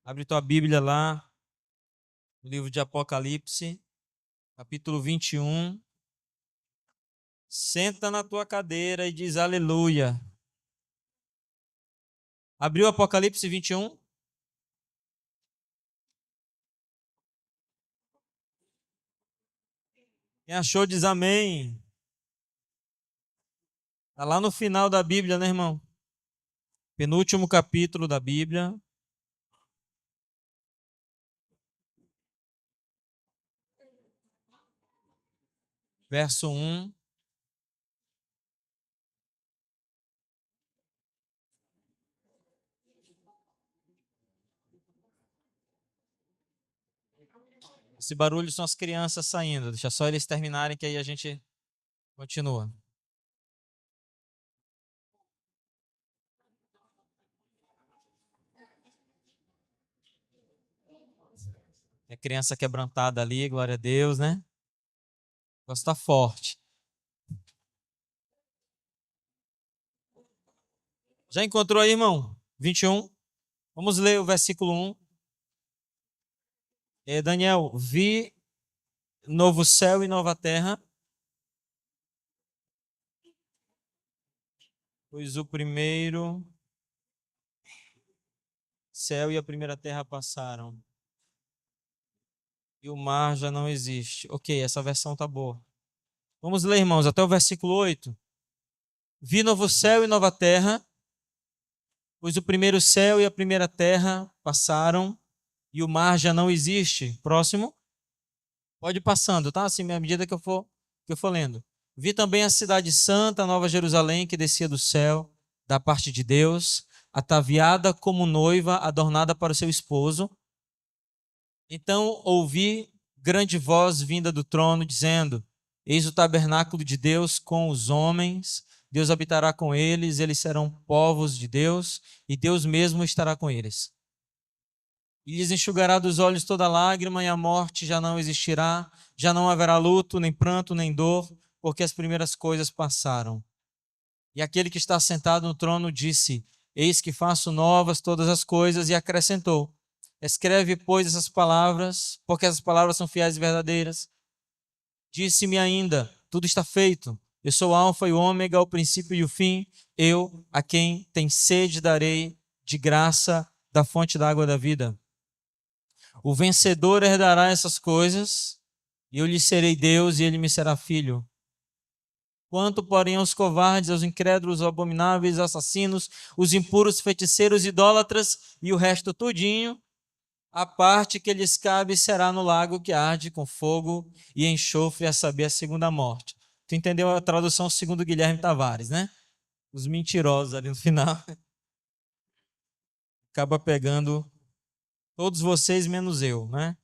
Abre tua Bíblia lá, no livro de Apocalipse, capítulo 21. Senta na tua cadeira e diz aleluia. Abriu Apocalipse 21? Quem achou diz amém. Está lá no final da Bíblia, né, irmão? Penúltimo capítulo da Bíblia. Verso 1. Esse barulho são as crianças saindo. Deixa só eles terminarem que aí a gente continua. Tem a criança quebrantada ali, glória a Deus, né? Gosta forte. Já encontrou aí, irmão? 21. Vamos ler o versículo 1. Daniel, vi novo céu e nova terra, pois o primeiro céu e a primeira terra passaram, e o mar já não existe. Ok, essa versão tá boa. Vamos ler, irmãos, até o versículo 8. Vi novo céu e nova terra, pois o primeiro céu e a primeira terra passaram, e o mar já não existe. Próximo. Pode ir passando, tá? Assim, à medida que eu for lendo. Vi também a cidade santa, a Nova Jerusalém, que descia do céu, da parte de Deus, ataviada como noiva, adornada para o seu esposo. Então ouvi grande voz vinda do trono, dizendo: Eis o tabernáculo de Deus com os homens, Deus habitará com eles, eles serão povos de Deus, e Deus mesmo estará com eles. E lhes enxugará dos olhos toda lágrima, e a morte já não existirá, já não haverá luto, nem pranto, nem dor, porque as primeiras coisas passaram. E aquele que está sentado no trono disse: Eis que faço novas todas as coisas, e acrescentou: Escreve, pois, essas palavras, porque essas palavras são fiéis e verdadeiras. Disse-me ainda: Tudo está feito. Eu sou o Alfa e o Ômega, o princípio e o fim. Eu, a quem tem sede, darei de graça da fonte da água da vida. O vencedor herdará essas coisas, e eu lhe serei Deus, e ele me será filho. Quanto, porém, aos covardes, aos incrédulos, aos abomináveis, assassinos, os impuros, feiticeiros, idólatras e o resto tudinho, a parte que lhes cabe será no lago que arde com fogo e enxofre, a saber, a segunda morte. Tu entendeu a tradução segundo Guilherme Tavares, né? Os mentirosos ali no final. Acaba pegando todos vocês menos eu, né?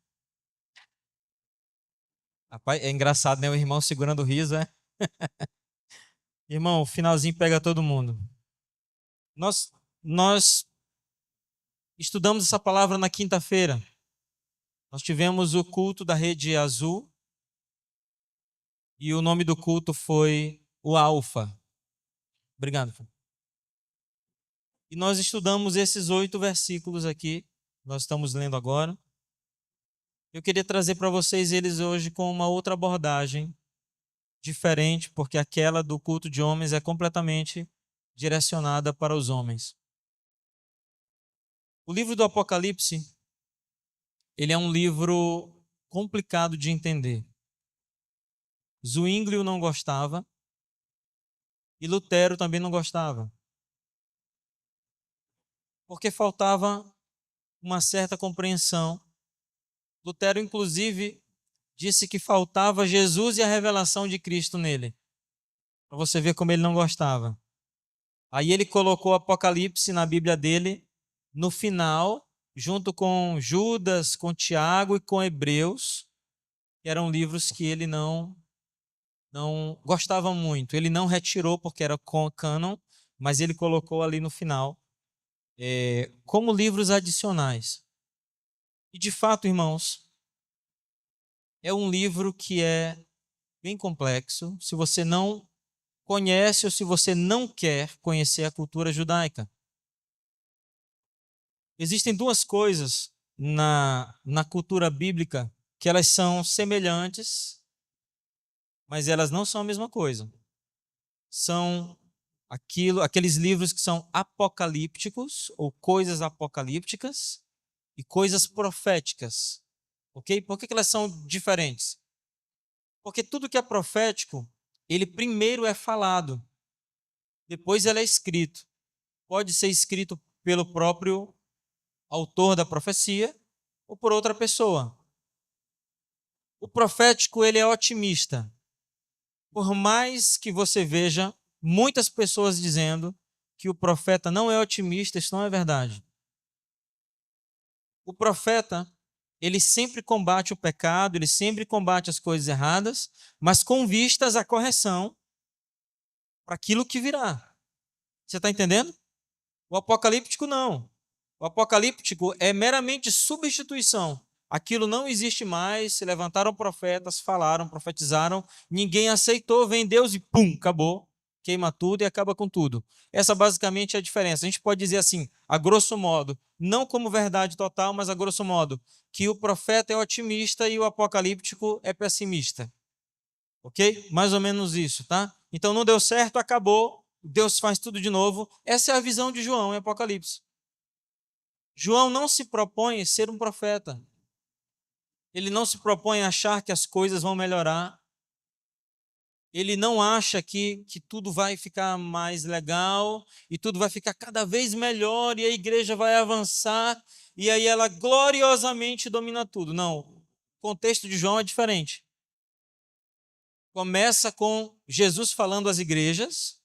Rapaz, é engraçado, né? O irmão segurando o riso, é? Irmão, o finalzinho pega todo mundo. Nós estudamos essa palavra na quinta-feira. Nós tivemos o culto da Rede Azul e o nome do culto foi o Alfa. Obrigado. E nós estudamos esses 8 versículos aqui. Nós estamos lendo agora. Eu queria trazer para vocês eles hoje com uma outra abordagem diferente, porque aquela do culto de homens é completamente direcionada para os homens. O livro do Apocalipse, ele é um livro complicado de entender. Zwinglio não gostava e Lutero também não gostava, porque faltava uma certa compreensão. Lutero, inclusive, disse que faltava Jesus e a revelação de Cristo nele, para você ver como ele não gostava. Aí ele colocou o Apocalipse na Bíblia dele, no final, junto com Judas, com Tiago e com Hebreus, que eram livros que ele não gostava muito. Ele não retirou porque era cânon, mas ele colocou ali no final como livros adicionais. E de fato, irmãos, é um livro que é bem complexo, se você não conhece ou se você não quer conhecer a cultura judaica. Existem duas coisas na cultura bíblica que elas são semelhantes, mas elas não são a mesma coisa. São aqueles livros que são apocalípticos ou coisas apocalípticas e coisas proféticas. Ok? Por que elas são diferentes? Porque tudo que é profético, ele primeiro é falado, depois ele é escrito. Pode ser escrito pelo próprio autor da profecia ou por outra pessoa. O profético, ele é otimista. Por mais que você veja muitas pessoas dizendo que o profeta não é otimista, isso não é verdade. O profeta, ele sempre combate o pecado, ele sempre combate as coisas erradas, mas com vistas à correção para aquilo que virá. Você está entendendo? O apocalíptico não. O apocalíptico é meramente substituição. Aquilo não existe mais, se levantaram profetas, falaram, profetizaram, ninguém aceitou, vem Deus e pum, acabou. Queima tudo e acaba com tudo. Essa basicamente é a diferença. A gente pode dizer assim, a grosso modo, não como verdade total, mas a grosso modo, que o profeta é otimista e o apocalíptico é pessimista. Ok? Mais ou menos isso, tá? Então não deu certo, acabou, Deus faz tudo de novo. Essa é a visão de João em Apocalipse. João não se propõe a ser um profeta. Ele não se propõe a achar que as coisas vão melhorar. Ele não acha que tudo vai ficar mais legal e tudo vai ficar cada vez melhor e a igreja vai avançar e aí ela gloriosamente domina tudo. Não. O contexto de João é diferente. Começa com Jesus falando às igrejas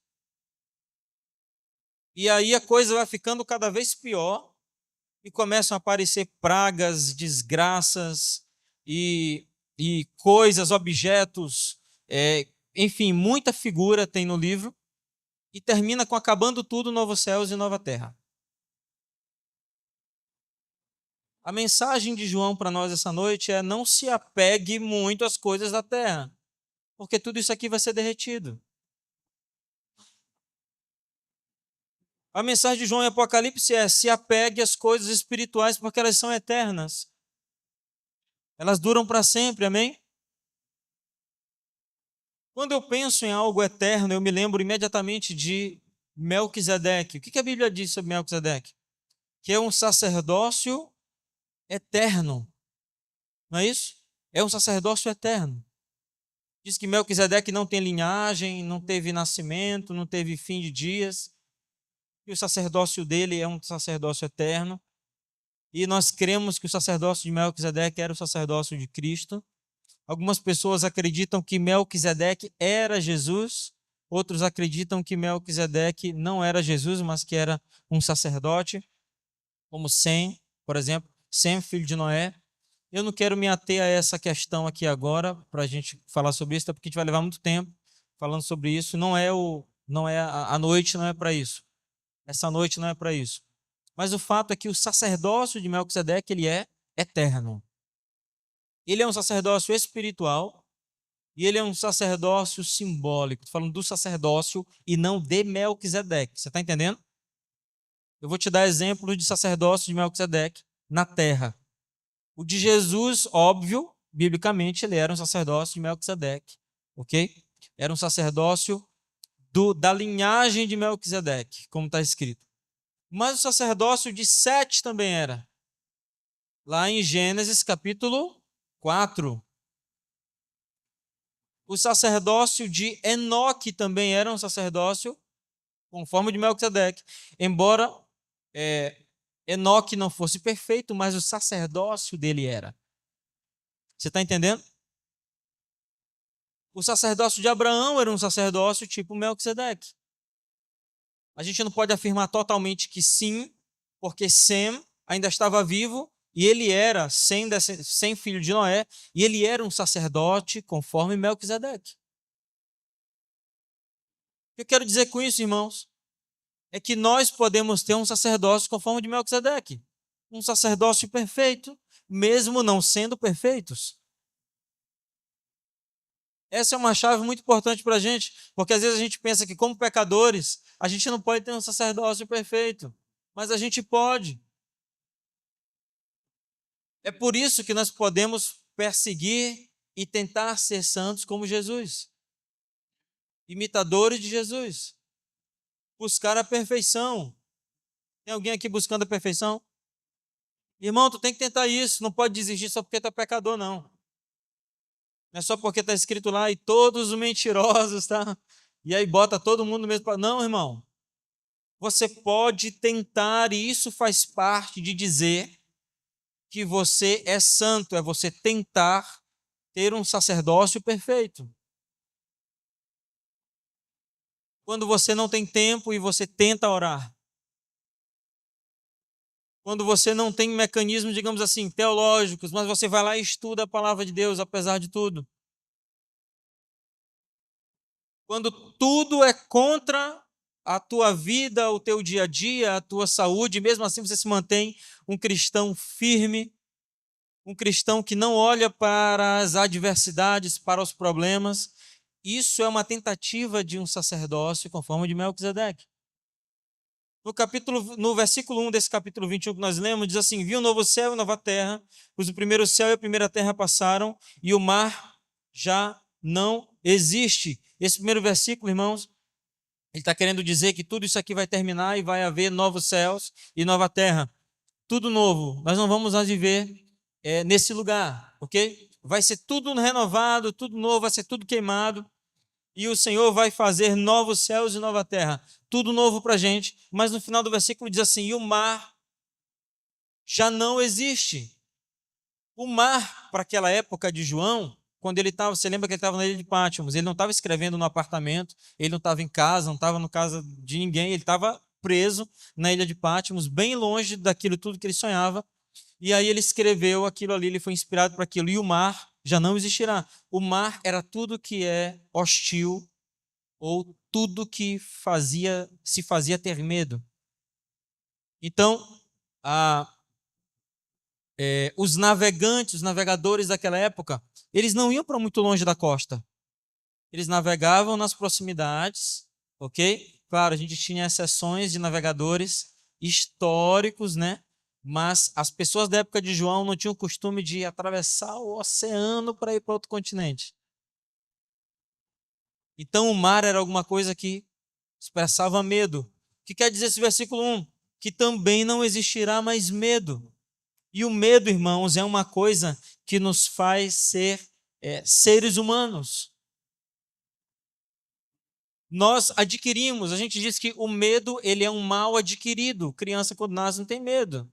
e aí a coisa vai ficando cada vez pior e começam a aparecer pragas, desgraças e coisas, objetos, enfim, muita figura tem no livro e termina com acabando tudo, novos céus e nova terra. A mensagem de João para nós essa noite é: não se apegue muito às coisas da terra, porque tudo isso aqui vai ser derretido. A mensagem de João em Apocalipse é: se apegue às coisas espirituais, porque elas são eternas. Elas duram para sempre, amém? Quando eu penso em algo eterno, eu me lembro imediatamente de Melquisedeque. O que a Bíblia diz sobre Melquisedeque? Que é um sacerdócio eterno. Não é isso? É um sacerdócio eterno. Diz que Melquisedeque não tem linhagem, não teve nascimento, não teve fim de dias. E o sacerdócio dele é um sacerdócio eterno. E nós cremos que o sacerdócio de Melquisedeque era o sacerdócio de Cristo. Algumas pessoas acreditam que Melquisedeque era Jesus, outros acreditam que Melquisedeque não era Jesus, mas que era um sacerdote, como Sem, por exemplo, Sem, filho de Noé. Eu não quero me ater a essa questão aqui agora, para a gente falar sobre isso, porque a gente vai levar muito tempo falando sobre isso. A noite não é para isso. Essa noite não é para isso. Mas o fato é que o sacerdócio de Melquisedeque, ele é eterno. Ele é um sacerdócio espiritual e ele é um sacerdócio simbólico. Estou falando do sacerdócio e não de Melquisedeque. Você está entendendo? Eu vou te dar exemplos de sacerdócio de Melquisedeque na terra. O de Jesus, óbvio, biblicamente, ele era um sacerdócio de Melquisedeque. Ok? Era um sacerdócio da linhagem de Melquisedeque, como está escrito. Mas o sacerdócio de Sete também era. Lá em Gênesis capítulo 4. O sacerdócio de Enoque também era um sacerdócio conforme o de Melquisedeque. Embora Enoque não fosse perfeito, mas o sacerdócio dele era. Você está entendendo? O sacerdócio de Abraão era um sacerdócio tipo Melquisedeque. A gente não pode afirmar totalmente que sim, porque Sem ainda estava vivo e ele era sem filho de Noé, e ele era um sacerdote conforme Melquisedeque. O que eu quero dizer com isso, irmãos, é que nós podemos ter um sacerdócio conforme de Melquisedeque, um sacerdócio perfeito, mesmo não sendo perfeitos. Essa é uma chave muito importante para a gente, porque às vezes a gente pensa que, como pecadores, a gente não pode ter um sacerdócio perfeito, mas a gente pode. É por isso que nós podemos perseguir e tentar ser santos como Jesus, imitadores de Jesus, buscar a perfeição. Tem alguém aqui buscando a perfeição? Irmão, tu tem que tentar isso, não pode desistir só porque tu é pecador, não. Não é só porque está escrito lá, e todos os mentirosos, tá? E aí bota todo mundo no mesmo. Não, irmão. Você pode tentar, e isso faz parte de dizer que você é santo, é você tentar ter um sacerdócio perfeito. Quando você não tem tempo e você tenta orar. Quando você não tem mecanismos, digamos assim, teológicos, mas você vai lá e estuda a palavra de Deus, apesar de tudo. Quando tudo é contra a tua vida, o teu dia a dia, a tua saúde, mesmo assim você se mantém um cristão firme, um cristão que não olha para as adversidades, para os problemas. Isso é uma tentativa de um sacerdócio conforme de Melquisedeque. No versículo 1 desse capítulo 21 que nós lemos, diz assim: viu um novo céu e nova terra, pois o primeiro céu e a primeira terra passaram, e o mar já não existe. Esse primeiro versículo, irmãos, ele está querendo dizer que tudo isso aqui vai terminar e vai haver novos céus e nova terra. Tudo novo. Nós não vamos mais viver nesse lugar, ok? Vai ser tudo renovado, tudo novo, vai ser tudo queimado. E o Senhor vai fazer novos céus e nova terra. Tudo novo para a gente. Mas no final do versículo diz assim: e o mar já não existe. O mar, para aquela época de João, quando ele estava, você lembra que ele estava na ilha de Patmos, ele não estava escrevendo no apartamento, ele não estava em casa, não estava no casa de ninguém, ele estava preso na ilha de Patmos, bem longe daquilo tudo que ele sonhava. E aí ele escreveu aquilo ali, ele foi inspirado por aquilo. E o mar já não existirá. O mar era tudo que é hostil ou tudo que se fazia ter medo. Então, os navegantes, os navegadores daquela época, eles não iam para muito longe da costa. Eles navegavam nas proximidades, ok? Claro, a gente tinha exceções de navegadores históricos, né? Mas as pessoas da época de João não tinham o costume de atravessar o oceano para ir para outro continente. Então o mar era alguma coisa que expressava medo. O que quer dizer esse versículo 1? Que também não existirá mais medo. E o medo, irmãos, é uma coisa que nos faz ser seres humanos. Nós adquirimos, a gente diz que o medo ele é um mal adquirido. Criança quando nasce não tem medo.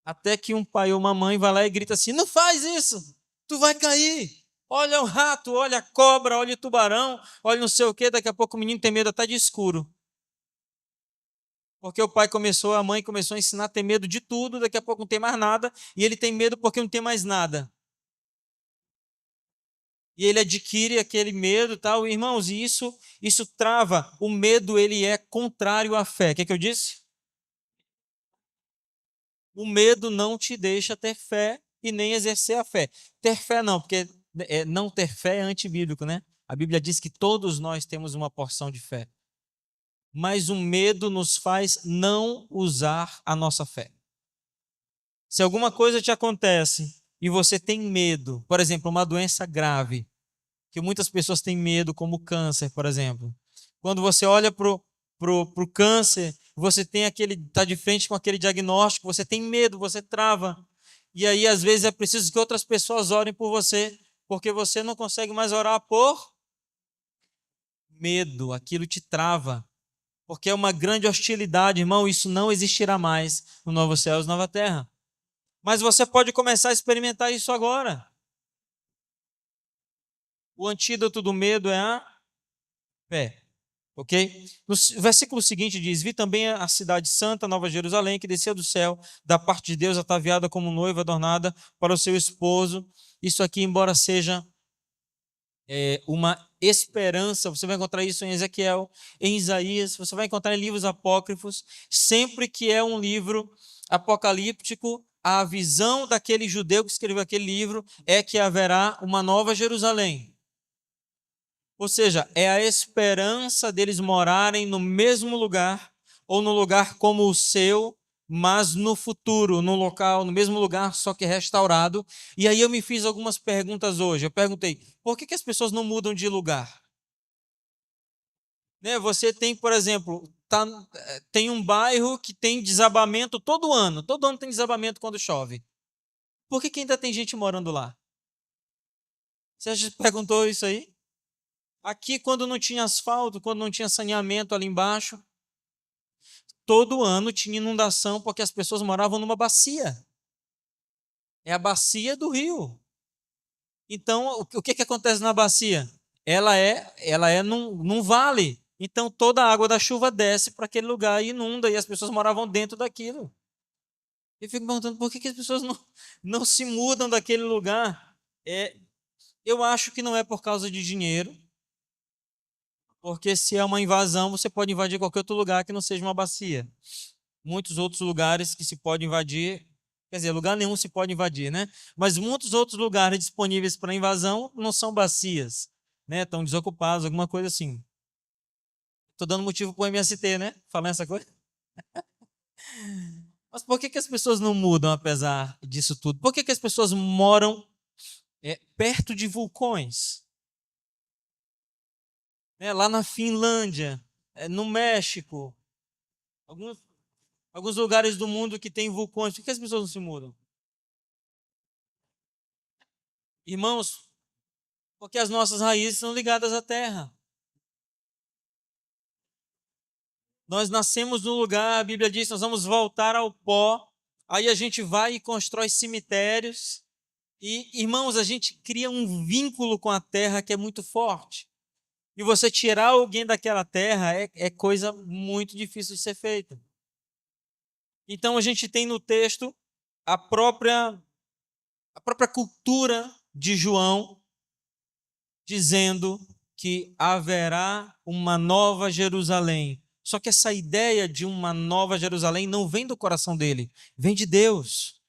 Até que um pai ou uma mãe vai lá e grita assim: não faz isso, tu vai cair. Olha o rato, olha a cobra, olha o tubarão, olha não sei o quê. Daqui a pouco o menino tem medo até de escuro. Porque o pai começou, a mãe começou a ensinar a ter medo de tudo, daqui a pouco não tem mais nada, e ele tem medo porque não tem mais nada. E ele adquire aquele medo, tal, irmãos, e isso trava. O medo ele é contrário à fé. O que é que eu disse? O medo não te deixa ter fé e nem exercer a fé. Ter fé não, porque não ter fé é antibíblico, né? A Bíblia diz que todos nós temos uma porção de fé. Mas o medo nos faz não usar a nossa fé. Se alguma coisa te acontece e você tem medo, por exemplo, uma doença grave, que muitas pessoas têm medo, como câncer, por exemplo. Quando você olha pro câncer, você tem está de frente com aquele diagnóstico, você tem medo, você trava. E aí, às vezes, é preciso que outras pessoas orem por você, porque você não consegue mais orar por medo, aquilo te trava. Porque é uma grande hostilidade, irmão, isso não existirá mais no novo céu e nova terra. Mas você pode começar a experimentar isso agora. O antídoto do medo é a fé. Ok? No versículo seguinte diz: vi também a cidade santa, Nova Jerusalém, que desceu do céu, da parte de Deus, ataviada como noiva adornada para o seu esposo. Isso aqui, embora seja uma esperança, você vai encontrar isso em Ezequiel, em Isaías, você vai encontrar em livros apócrifos. Sempre que é um livro apocalíptico, a visão daquele judeu que escreveu aquele livro é que haverá uma nova Jerusalém. Ou seja, é a esperança deles morarem no mesmo lugar, ou no lugar como o seu, mas no futuro, no local, no mesmo lugar, só que restaurado. E aí eu me fiz algumas perguntas hoje. Eu perguntei, por que as pessoas não mudam de lugar? Né, você tem, por exemplo, tem um bairro que tem desabamento todo ano tem desabamento quando chove. Por que ainda tem gente morando lá? Você já perguntou isso aí? Aqui, quando não tinha asfalto, quando não tinha saneamento ali embaixo, todo ano tinha inundação porque as pessoas moravam numa bacia. É a bacia do rio. Então, o que acontece na bacia? Ela é num vale. Então, toda a água da chuva desce para aquele lugar e inunda, e as pessoas moravam dentro daquilo. Eu fico perguntando por que as pessoas não se mudam daquele lugar. Eu acho que não é por causa de dinheiro, porque se é uma invasão, você pode invadir qualquer outro lugar que não seja uma bacia. Muitos outros lugares que se pode invadir, quer dizer, lugar nenhum se pode invadir, né? Mas muitos outros lugares disponíveis para invasão não são bacias, né? Estão desocupados, alguma coisa assim. Estou dando motivo para o MST, né? Falando essa coisa. Mas por que as pessoas não mudam apesar disso tudo? Por que as pessoas moram perto de vulcões? Lá na Finlândia, no México, alguns lugares do mundo que tem vulcões. Por que as pessoas não se mudam? Irmãos, porque as nossas raízes são ligadas à terra. Nós nascemos num lugar, a Bíblia diz, nós vamos voltar ao pó. Aí a gente vai e constrói cemitérios. E, irmãos, a gente cria um vínculo com a terra que é muito forte. E você tirar alguém daquela terra é coisa muito difícil de ser feita. Então a gente tem no texto a própria cultura de João dizendo que haverá uma nova Jerusalém. Só que essa ideia de uma nova Jerusalém não vem do coração dele, vem de Deus.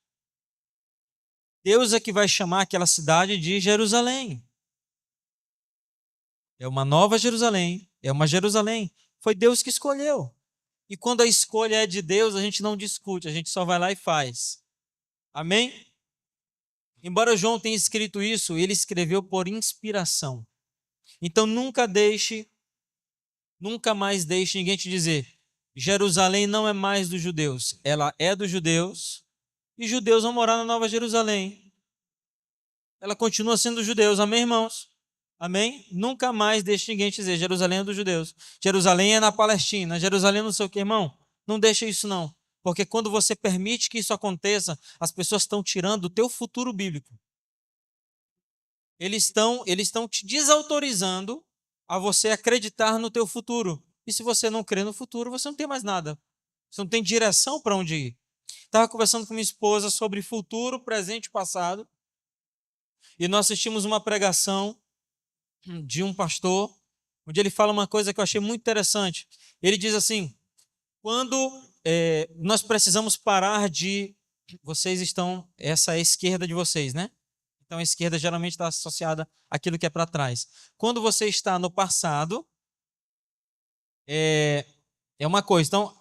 Deus é que vai chamar aquela cidade de Jerusalém. É uma nova Jerusalém, é uma Jerusalém. Foi Deus que escolheu. E quando a escolha é de Deus, a gente não discute, a gente só vai lá e faz. Amém? Embora João tenha escrito isso, ele escreveu por inspiração. Então nunca mais deixe ninguém te dizer: Jerusalém não é mais dos judeus. Ela é dos judeus e judeus vão morar na Nova Jerusalém. Ela continua sendo dos judeus. Amém, irmãos? Amém? Nunca mais deixe ninguém te dizer: Jerusalém é dos judeus. Jerusalém é na Palestina. Jerusalém não sei o que, irmão. Não deixa isso não. Porque quando você permite que isso aconteça, as pessoas estão tirando o teu futuro bíblico. Eles estão te desautorizando a você acreditar no teu futuro. E se você não crê no futuro, você não tem mais nada. Você não tem direção para onde ir. Estava conversando com minha esposa sobre futuro, presente e passado. E nós assistimos uma pregação de um pastor, onde ele fala uma coisa que eu achei muito interessante. Ele diz assim: quando nós precisamos parar de. Vocês estão. Essa é a esquerda de vocês, né? Então a esquerda geralmente está associada àquilo que é para trás. Quando você está no passado, é uma coisa. Então,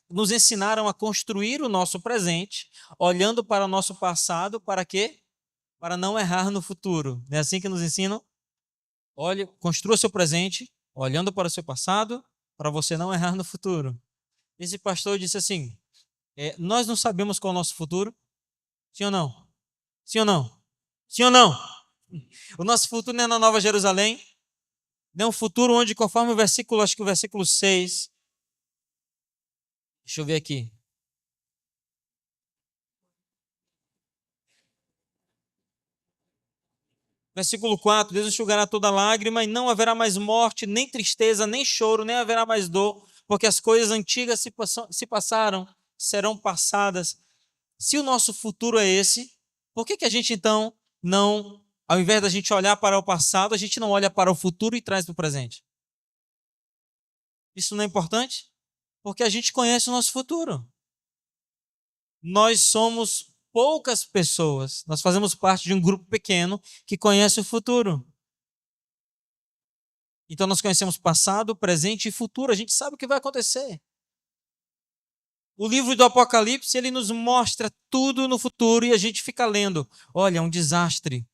nos ensinaram a construir o nosso presente, olhando para o nosso passado, para quê? Para não errar no futuro. Não é assim que nos ensinam? Olhe, construa seu presente, olhando para o seu passado, para você não errar no futuro. Esse pastor disse assim: nós não sabemos qual é o nosso futuro, sim ou não? Sim ou não? Sim ou não? O nosso futuro não é na Nova Jerusalém, não é um futuro onde, conforme o versículo, acho que o versículo 6, deixa eu ver aqui. Versículo 4, Deus enxugará toda lágrima e não haverá mais morte, nem tristeza, nem choro, nem haverá mais dor, porque as coisas antigas se passaram, serão passadas. Se o nosso futuro é esse, por que a gente então não, ao invés da gente olhar para o passado, a gente não olha para o futuro e traz para o presente? Isso não é importante? Porque a gente conhece o nosso futuro. Nós somos poucas pessoas, nós fazemos parte de um grupo pequeno que conhece o futuro. Então nós conhecemos passado, presente e futuro, a gente sabe o que vai acontecer. O livro do Apocalipse, ele nos mostra tudo no futuro e a gente fica lendo. Olha, um desastre.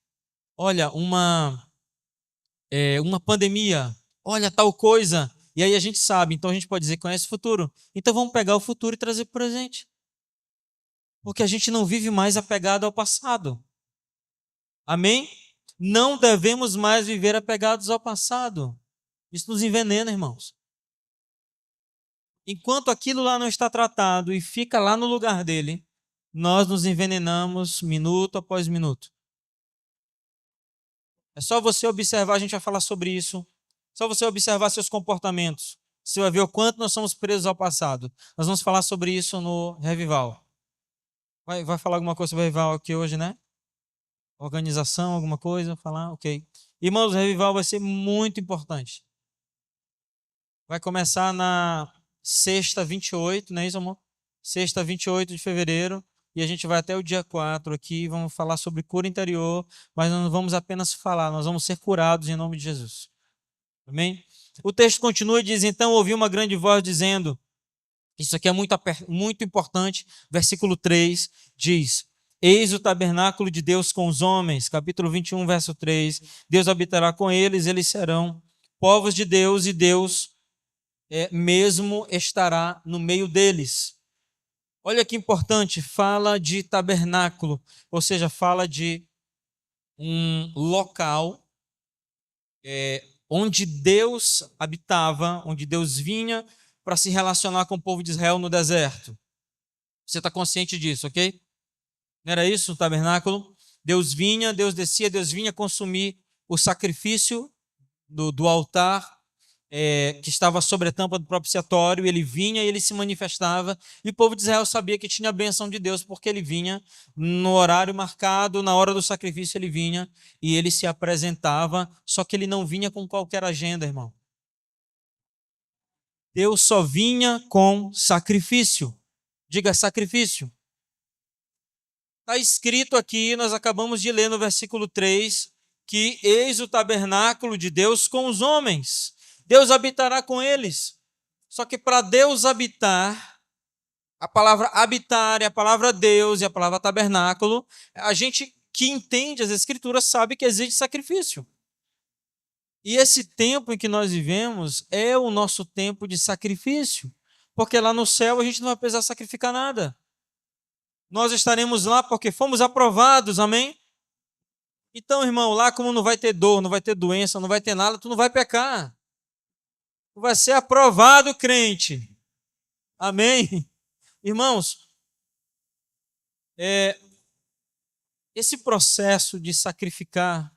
Olha, uma pandemia. Olha, tal coisa. E aí a gente sabe. Então a gente pode dizer que conhece o futuro. Então vamos pegar o futuro e trazer para o presente. Porque a gente não vive mais apegado ao passado. Amém? Não devemos mais viver apegados ao passado. Isso nos envenena, irmãos. Enquanto aquilo lá não está tratado e fica lá no lugar dele, nós nos envenenamos minuto após minuto. É só você observar, a gente vai falar sobre isso. Só você observar seus comportamentos. Você vai ver o quanto nós somos presos ao passado. Nós vamos falar sobre isso no Revival. Vai falar alguma coisa sobre o Revival aqui hoje, né? Organização, alguma coisa? Falar? Ok. Irmãos, o Revival vai ser muito importante. Vai começar na sexta 28, não é isso, amor? Sexta 28 de fevereiro. E a gente vai até o dia 4 aqui. Vamos falar sobre cura interior. Mas não vamos apenas falar, nós vamos ser curados em nome de Jesus. Amém? O texto continua e diz: então ouvi uma grande voz dizendo, isso aqui é muito importante, versículo 3 diz: eis o tabernáculo de Deus com os homens, capítulo 21, verso 3, Deus habitará com eles, eles serão povos de Deus e Deus mesmo estará no meio deles. Olha que importante, fala de tabernáculo, ou seja, fala de um local onde Deus habitava, onde Deus vinha para se relacionar com o povo de Israel no deserto. Você está consciente disso, ok? Não era isso o tabernáculo? Deus vinha, Deus descia, Deus vinha consumir o sacrifício do altar que estava sobre a tampa do propiciatório. Ele vinha e ele se manifestava. E o povo de Israel sabia que tinha a bênção de Deus, porque ele vinha no horário marcado, na hora do sacrifício ele vinha e ele se apresentava, só que ele não vinha com qualquer agenda, irmão. Deus só vinha com sacrifício. Diga sacrifício. Está escrito aqui, nós acabamos de ler no versículo 3, que eis o tabernáculo de Deus com os homens. Deus habitará com eles. Só que para Deus habitar, a palavra habitar é a palavra Deus e a palavra tabernáculo, a gente que entende as Escrituras sabe que exige sacrifício. E esse tempo em que nós vivemos é o nosso tempo de sacrifício, porque lá no céu a gente não vai precisar sacrificar nada. Nós estaremos lá porque fomos aprovados, amém? Então, irmão, lá como não vai ter dor, não vai ter doença, não vai ter nada, tu não vai pecar. Tu vai ser aprovado, crente. Amém? Irmãos, esse processo de sacrificar,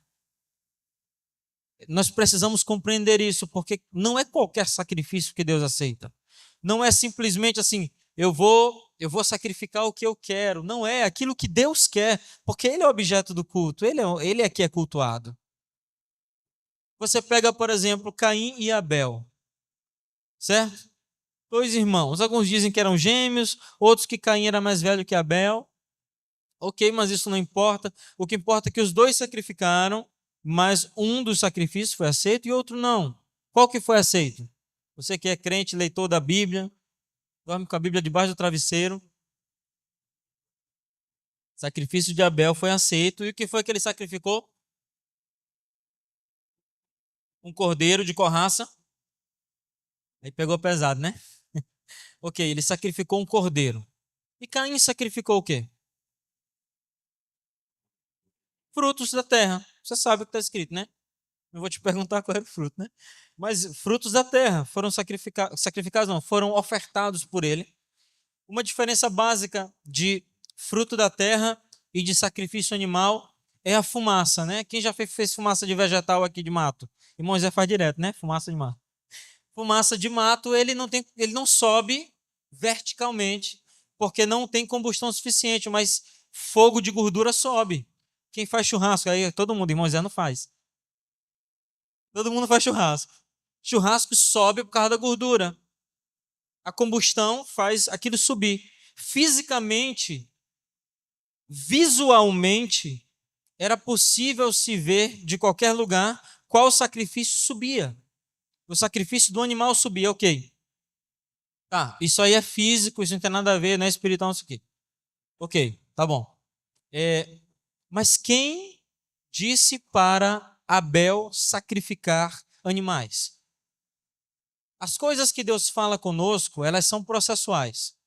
nós precisamos compreender isso, porque não é qualquer sacrifício que Deus aceita. Não é simplesmente assim, eu vou sacrificar o que eu quero. Não é aquilo que Deus quer, porque Ele é o objeto do culto, Ele é que é cultuado. Você pega, por exemplo, Caim e Abel, certo? Dois irmãos, alguns dizem que eram gêmeos, outros que Caim era mais velho que Abel. Ok, mas isso não importa. O que importa é que os dois sacrificaram, mas um dos sacrifícios foi aceito e outro não. Qual que foi aceito? Você que é crente, leitor da Bíblia, dorme com a Bíblia debaixo do travesseiro. O sacrifício de Abel foi aceito. E o que foi que ele sacrificou? Um cordeiro de corraça. Aí pegou pesado, né? Ok, ele sacrificou um cordeiro. E Caim sacrificou o quê? Frutos da terra. Você sabe o que está escrito, né? Não vou te perguntar qual era o fruto, né? Mas frutos da terra foram sacrificados, não, foram ofertados por ele. Uma diferença básica de fruto da terra e de sacrifício animal é a fumaça, né? Quem já fez fumaça de vegetal aqui de mato? E Moisés faz direto, né? Fumaça de mato. Fumaça de mato, ele não sobe verticalmente, porque não tem combustão suficiente, mas fogo de gordura sobe. Quem faz churrasco aí, todo mundo, e Moisés não faz. Todo mundo faz churrasco. Churrasco sobe por causa da gordura. A combustão faz aquilo subir. Fisicamente, visualmente, era possível se ver de qualquer lugar qual sacrifício subia. O sacrifício do animal subia, ok. Tá, isso aí é físico, isso não tem nada a ver, não é espiritual, isso aqui. Ok, tá bom. Mas quem disse para Abel sacrificar animais? As coisas que Deus fala conosco, elas são processuais.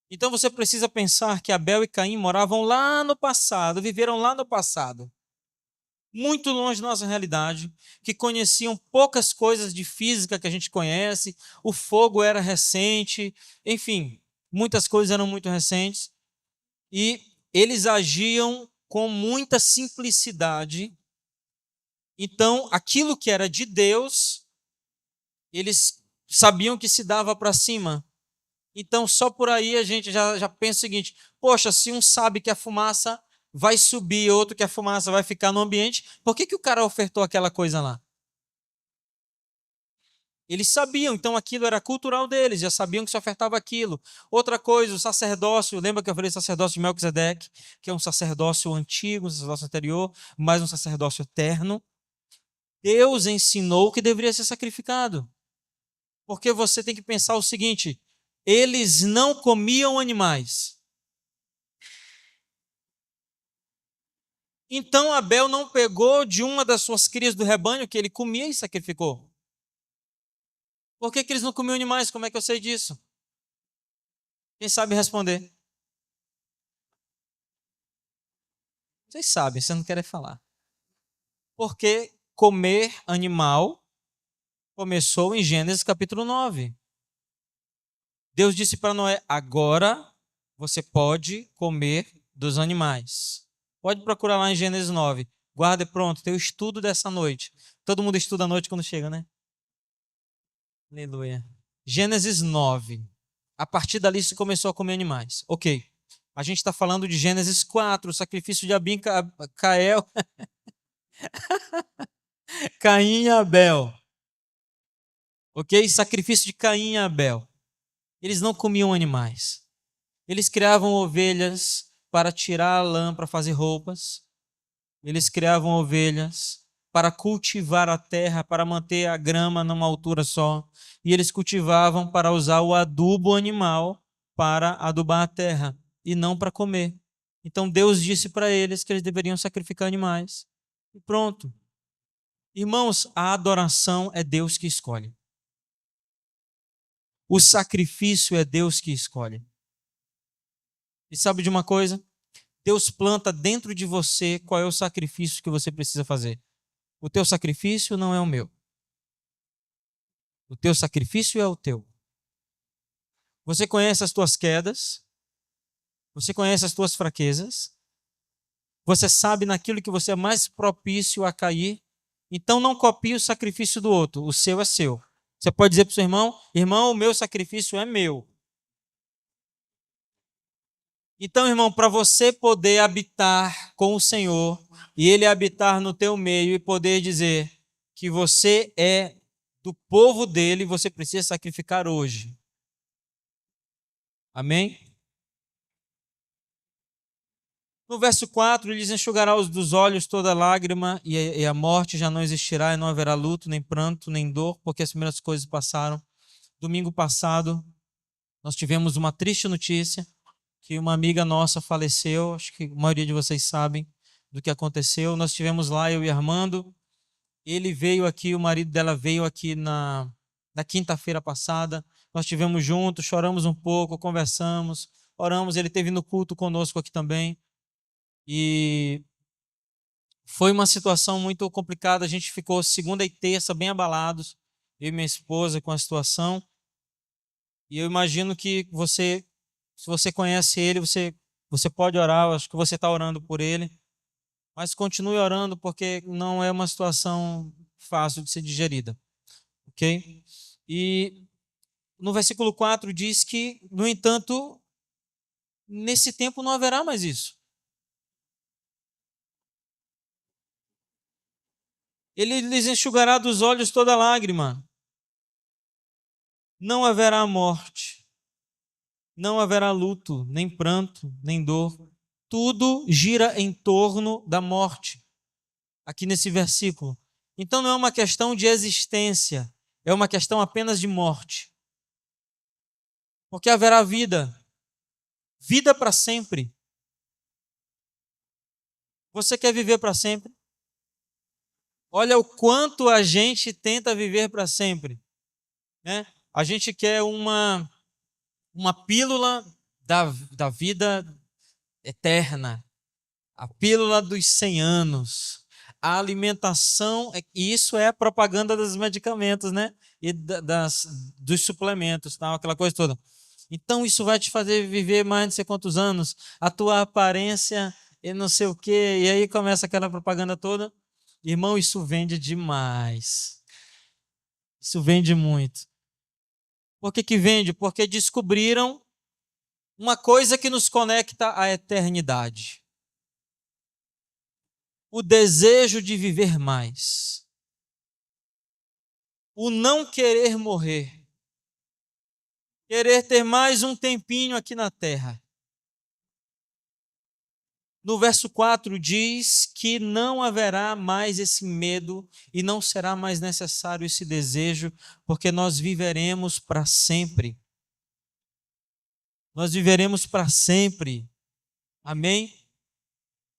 Então você precisa pensar que Abel e Caim moravam lá no passado, viveram lá no passado, muito longe da nossa realidade, que conheciam poucas coisas de física que a gente conhece, o fogo era recente, enfim, muitas coisas eram muito recentes, e eles agiam com muita simplicidade. Então, aquilo que era de Deus, eles sabiam que se dava para cima. Então, só por aí a gente já pensa o seguinte: poxa, se um sabe que a fumaça vai subir, outro que a fumaça vai ficar no ambiente, por que o cara ofertou aquela coisa lá? Eles sabiam, então aquilo era cultural deles, já sabiam que se ofertava aquilo. Outra coisa, o sacerdócio, lembra que eu falei sacerdócio de Melquisedeque, que é um sacerdócio antigo, um sacerdócio anterior, mas um sacerdócio eterno. Deus ensinou que deveria ser sacrificado. Porque você tem que pensar o seguinte: eles não comiam animais. Então Abel não pegou de uma das suas crias do rebanho que ele comia e sacrificou. Por que eles não comiam animais? Como é que eu sei disso? Quem sabe responder? Vocês sabem, vocês não querem falar. Porque comer animal começou em Gênesis capítulo 9. Deus disse para Noé: agora você pode comer dos animais. Pode procurar lá em Gênesis 9. Guarda pronto, tem o estudo dessa noite. Todo mundo estuda à noite quando chega, né? Aleluia. Gênesis 9. A partir dali se começou a comer animais. Ok. A gente está falando de Gênesis 4, o sacrifício de Abim, Cael, Caim e Abel. Ok? Sacrifício de Caim e Abel. Eles não comiam animais. Eles criavam ovelhas para tirar a lã para fazer roupas. Eles criavam ovelhas para cultivar a terra, para manter a grama numa altura só. E eles cultivavam para usar o adubo animal para adubar a terra e não para comer. Então Deus disse para eles que eles deveriam sacrificar animais. E pronto. Irmãos, a adoração é Deus que escolhe. O sacrifício é Deus que escolhe. E sabe de uma coisa? Deus planta dentro de você qual é o sacrifício que você precisa fazer. O teu sacrifício não é o meu. O teu sacrifício é o teu. Você conhece as tuas quedas, você conhece as tuas fraquezas, você sabe naquilo que você é mais propício a cair, então não copie o sacrifício do outro, o seu é seu. Você pode dizer para o seu irmão: irmão, o meu sacrifício é meu. Então, irmão, para você poder habitar com o Senhor e Ele habitar no teu meio e poder dizer que você é do povo dele, você precisa sacrificar hoje. Amém? No verso 4, ele diz: enxugará dos olhos toda lágrima, e a morte já não existirá, e não haverá luto, nem pranto, nem dor, porque as primeiras coisas passaram. Domingo passado, nós tivemos uma triste notícia, que uma amiga nossa faleceu, acho que a maioria de vocês sabem do que aconteceu. Nós estivemos lá, eu e Armando, ele veio aqui, o marido dela veio aqui na quinta-feira passada, nós estivemos juntos, choramos um pouco, conversamos, oramos, ele esteve no culto conosco aqui também. E foi uma situação muito complicada. A gente ficou segunda e terça bem abalados, eu e minha esposa, com a situação. E eu imagino que você, se você conhece ele, você pode orar. Eu acho que você está orando por ele. Mas continue orando, porque não é uma situação fácil de ser digerida. Ok? E no versículo 4 diz que, no entanto, nesse tempo não haverá mais isso. Ele lhes enxugará dos olhos toda lágrima. Não haverá morte, não haverá luto, nem pranto, nem dor. Tudo gira em torno da morte, aqui nesse versículo. Então não é uma questão de existência, é uma questão apenas de morte. porque haverá vida, vida para sempre. Você quer viver para sempre? Olha o quanto a gente tenta viver para sempre, né? A gente quer uma pílula da vida eterna, a pílula dos 100 anos, a alimentação, e isso é a propaganda dos medicamentos, né? E dos suplementos, tal, aquela coisa toda. Então isso vai te fazer viver mais não sei quantos anos, a tua aparência e não sei o quê, e aí começa aquela propaganda toda. Irmão, isso vende demais. Isso vende muito. Por que que vende? Porque descobriram uma coisa que nos conecta à eternidade. O desejo de viver mais. O não querer morrer. Querer ter mais um tempinho aqui na terra. No verso 4 diz que não haverá mais esse medo e não será mais necessário esse desejo, porque nós viveremos para sempre. Nós viveremos para sempre. Amém?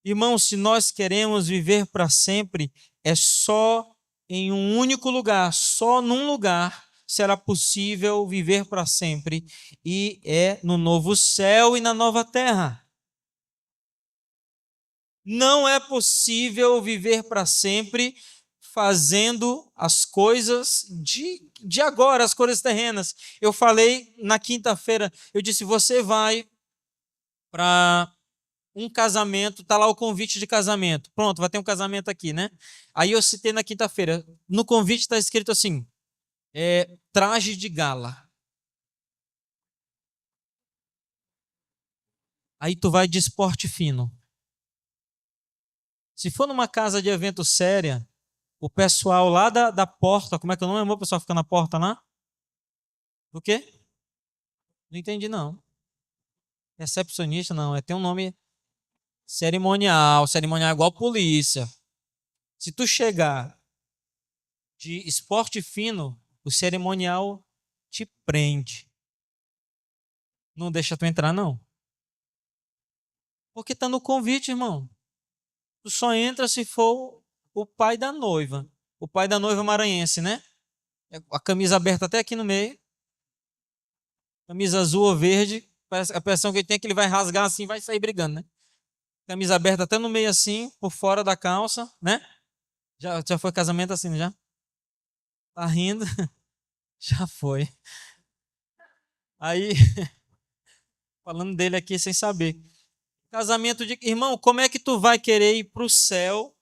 Irmãos, se nós queremos viver para sempre, é só em um único lugar, só num lugar será possível viver para sempre, e é no novo céu e na nova terra. Não é possível viver para sempre fazendo as coisas de agora, as coisas terrenas. Eu falei na quinta-feira, eu disse: você vai para um casamento, tá lá o convite de casamento. Pronto, vai ter um casamento aqui, né? Aí eu citei na quinta-feira. No convite está escrito assim: traje de gala. Aí tu vai de esporte fino. Se for numa casa de evento séria, o pessoal lá da porta, como é que é o nome? O pessoal fica na porta lá? O quê? Não entendi, não. Recepcionista, não. Tem um nome cerimonial. Cerimonial é igual polícia. Se tu chegar de esporte fino, o cerimonial te prende. Não deixa tu entrar, não. Porque tá no convite, irmão. Tu só entra se for o pai da noiva. O pai da noiva maranhense, né? A camisa aberta até aqui no meio. Camisa azul ou verde. A impressão que ele tem é que ele vai rasgar assim e vai sair brigando, né? Camisa aberta até no meio assim, por fora da calça, né? Já foi casamento assim, já? Tá rindo? Já foi. Aí, falando dele aqui sem saber. Casamento de... Irmão, como é que tu vai querer ir para o céu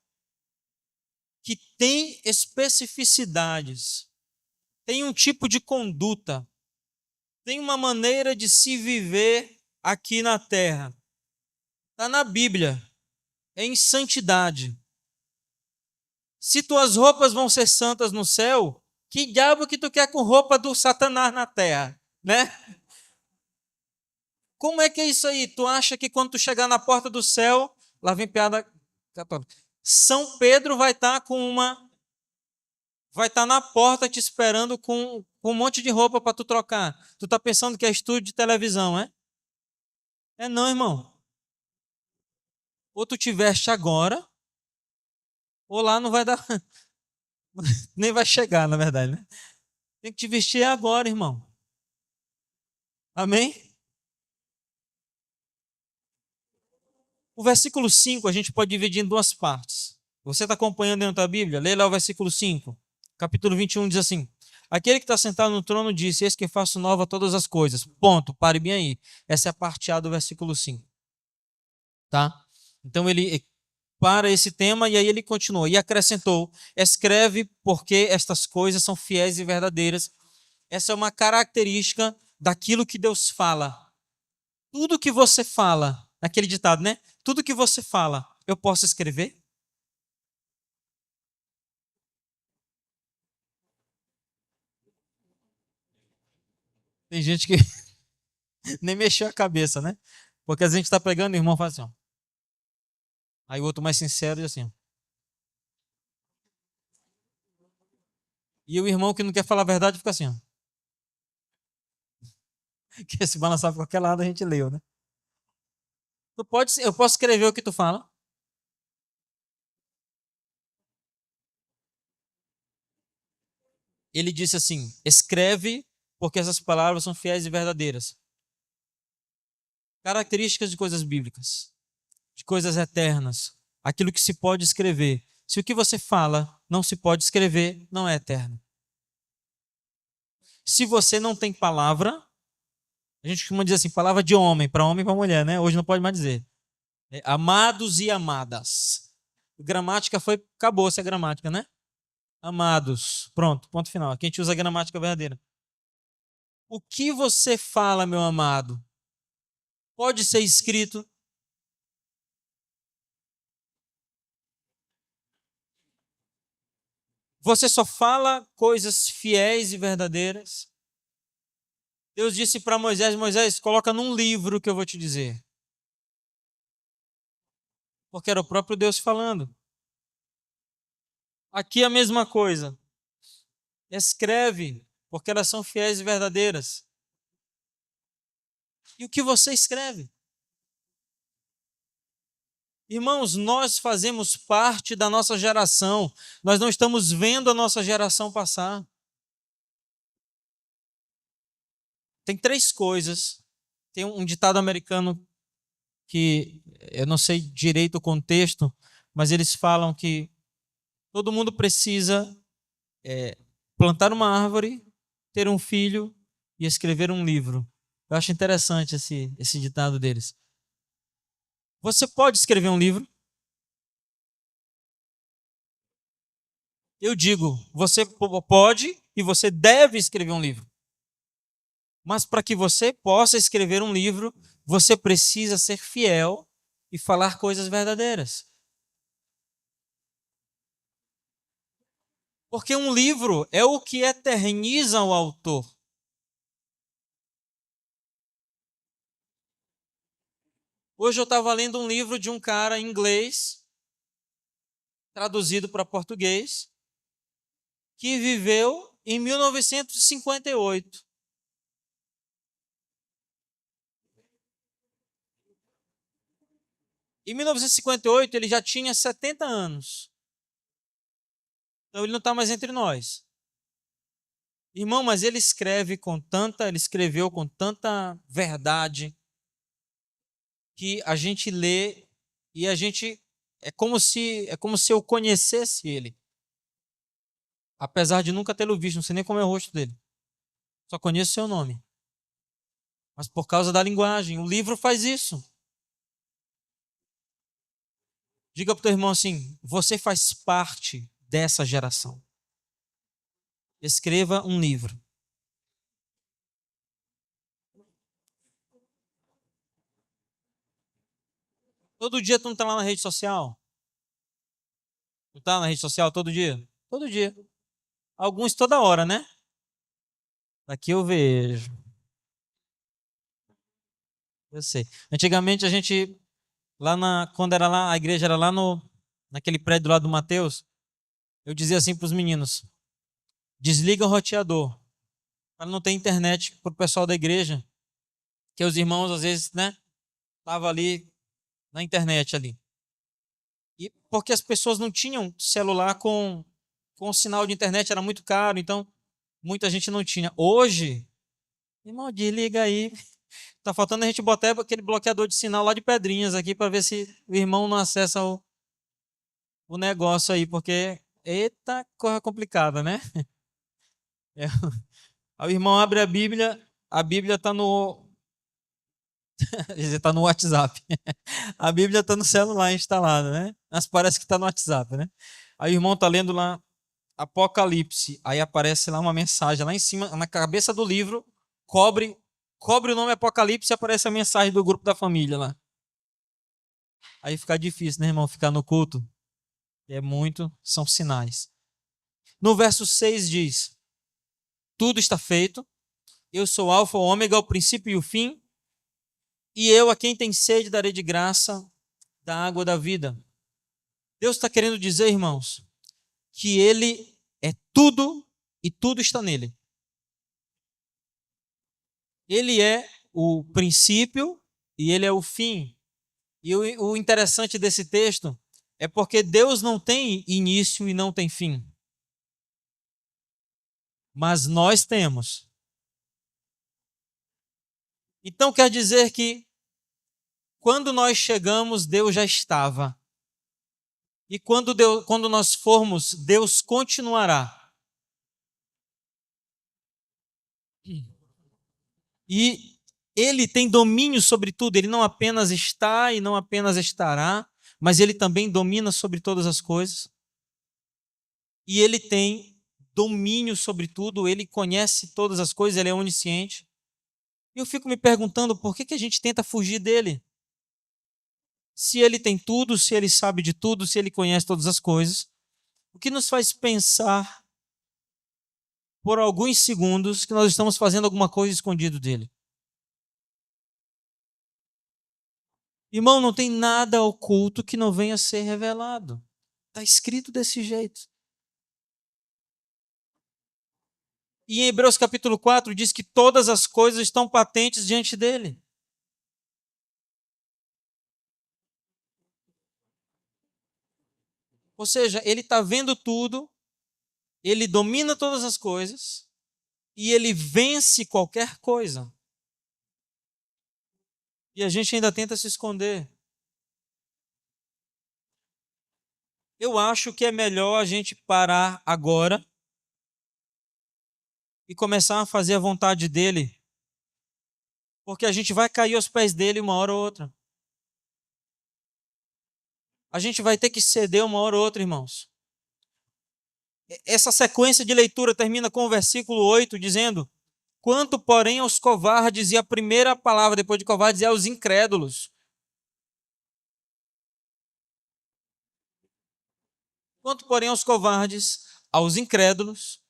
que tem especificidades, tem um tipo de conduta, tem uma maneira de se viver aqui na terra? Está na Bíblia, é em santidade. Se tuas roupas vão ser santas no céu, que diabo que tu quer com roupa do Satanás na terra, né? Como é que é isso aí? Tu acha que quando tu chegar na porta do céu, lá vem piada católica, São Pedro vai estar na porta te esperando com um monte de roupa para tu trocar. Tu tá pensando que é estúdio de televisão, é? É não, irmão. Ou tu te veste agora, ou lá não vai dar, nem vai chegar, na verdade, né? Tem que te vestir agora, irmão. Amém? O versículo 5 a gente pode dividir em duas partes. Você está acompanhando dentro da Bíblia? Lê lá o versículo 5. Capítulo 21 diz assim: aquele que está sentado no trono disse: eis que faço nova todas as coisas. Ponto. Pare bem aí. Essa é a parte A do versículo 5. Tá? Então ele para esse tema e aí ele continua. E acrescentou: escreve porque estas coisas são fiéis e verdadeiras. Essa é uma característica daquilo que Deus fala. Tudo que você fala, naquele ditado, né? Tudo que você fala, eu posso escrever? Tem gente que nem mexeu a cabeça, né? Porque a gente está pegando, o irmão faz assim, ó. Aí o outro mais sincero diz assim, ó. E o irmão que não quer falar a verdade fica assim, ó. Que se balançar para qualquer lado a gente leu, né? Eu posso escrever o que tu fala? Ele disse assim: escreve, porque essas palavras são fiéis e verdadeiras. Características de coisas bíblicas, de coisas eternas, aquilo que se pode escrever. Se o que você fala não se pode escrever, não é eterno. Se você não tem palavra, a gente costuma dizer assim, palavra de homem e para mulher, né? Hoje não pode mais dizer. Amados e amadas. Gramática foi, acabou-se a gramática, né? Amados. Pronto, ponto final. Aqui a gente usa a gramática verdadeira. O que você fala, meu amado, pode ser escrito. Você só fala coisas fiéis e verdadeiras. Deus disse para Moisés: Moisés, coloca num livro que eu vou te dizer. Porque era o próprio Deus falando. Aqui a mesma coisa. Escreve, porque elas são fiéis e verdadeiras. E o que você escreve? Irmãos, nós fazemos parte da nossa geração. Nós não estamos vendo a nossa geração passar. Tem três coisas. Tem um ditado americano que eu não sei direito o contexto, mas eles falam que todo mundo precisa plantar uma árvore, ter um filho e escrever um livro. Eu acho interessante esse ditado deles. Você pode escrever um livro? Eu digo, você pode e você deve escrever um livro. Mas para que você possa escrever um livro, você precisa ser fiel e falar coisas verdadeiras. Porque um livro é o que eterniza o autor. Hoje eu estava lendo um livro de um cara em inglês, traduzido para português, que viveu em 1958. Em 1958 ele já tinha 70 anos. Então ele não está mais entre nós. Irmão, mas ele escreveu com tanta verdade que a gente lê e a gente é como se eu conhecesse ele. Apesar de nunca tê-lo visto, não sei nem como é o rosto dele. Só conheço seu nome. Mas por causa da linguagem, o livro faz isso. Diga para o teu irmão assim: você faz parte dessa geração. Escreva um livro. Todo dia tu não está lá na rede social? Tu está na rede social todo dia? Todo dia. Alguns toda hora, né? Aqui eu vejo. Eu sei. Antigamente a gente, quando era lá, a igreja era lá naquele prédio do lado do Mateus, eu dizia assim para os meninos: desliga o roteador, para não ter internet para o pessoal da igreja, que os irmãos às vezes, né, estavam ali na internet ali. E porque as pessoas não tinham celular com sinal de internet, era muito caro, então muita gente não tinha. Hoje, irmão, desliga aí. Tá faltando a gente botar aquele bloqueador de sinal lá de Pedrinhas aqui para ver se o irmão não acessa o negócio aí, porque eita, coisa complicada, né? É. Aí o irmão abre a Bíblia está no está no WhatsApp. A Bíblia está no celular instalada, né? Mas parece que está no WhatsApp, né? Aí o irmão está lendo lá Apocalipse, aí aparece lá uma mensagem lá em cima, na cabeça do livro, cobre o nome Apocalipse e aparece a mensagem do grupo da família lá. Aí fica difícil, né, irmão, ficar no culto. São sinais. No verso 6 diz: tudo está feito, eu sou o alfa, o ômega, o princípio e o fim, e eu a quem tem sede darei de graça da água da vida. Deus está querendo dizer, irmãos, que Ele é tudo e tudo está nele. Ele é o princípio e ele é o fim. E o interessante desse texto é porque Deus não tem início e não tem fim. Mas nós temos. Então quer dizer que quando nós chegamos, Deus já estava. E quando nós formos, Deus continuará. E Ele tem domínio sobre tudo. Ele não apenas está e não apenas estará, mas Ele também domina sobre todas as coisas. E Ele tem domínio sobre tudo. Ele conhece todas as coisas. Ele é onisciente. E eu fico me perguntando por que a gente tenta fugir dele? Se Ele tem tudo, se Ele sabe de tudo, se Ele conhece todas as coisas, o que nos faz pensar por alguns segundos que nós estamos fazendo alguma coisa escondido dele? Irmão, não tem nada oculto que não venha a ser revelado. Está escrito desse jeito. E em Hebreus capítulo 4 diz que todas as coisas estão patentes diante dele. Ou seja, ele está vendo tudo, ele domina todas as coisas e ele vence qualquer coisa. E a gente ainda tenta se esconder. Eu acho que é melhor a gente parar agora e começar a fazer a vontade dele, porque a gente vai cair aos pés dele uma hora ou outra. A gente vai ter que ceder uma hora ou outra, irmãos. Essa sequência de leitura termina com o versículo 8, dizendo: quanto, porém, aos covardes, e a primeira palavra depois de covardes é aos incrédulos. Quanto, porém, aos covardes, aos incrédulos,